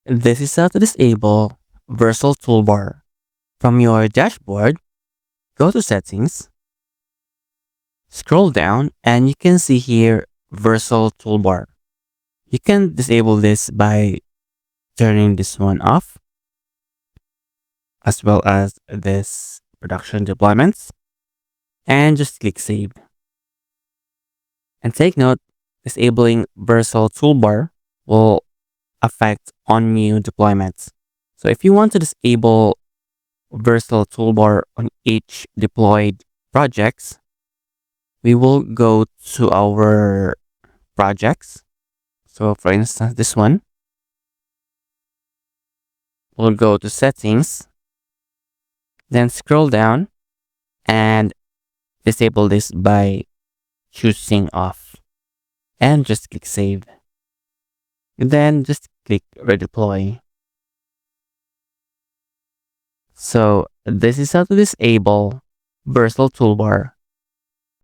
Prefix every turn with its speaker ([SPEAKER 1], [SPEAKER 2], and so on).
[SPEAKER 1] This is how to disable Vercel Toolbar. From your dashboard, go to Settings, scroll down, and you can see here Vercel Toolbar. You can disable this by turning this one off, as well as this production deployments, and just click Save. And take note, disabling Vercel Toolbar will affect on new deployments. So if you want to disable Vercel Toolbar on each deployed projects, we will go to our projects. So for instance, this one, we'll go to Settings, then scroll down and disable this by choosing off, and just click Save. Then just click Redeploy. So this is how to disable Vercel Toolbar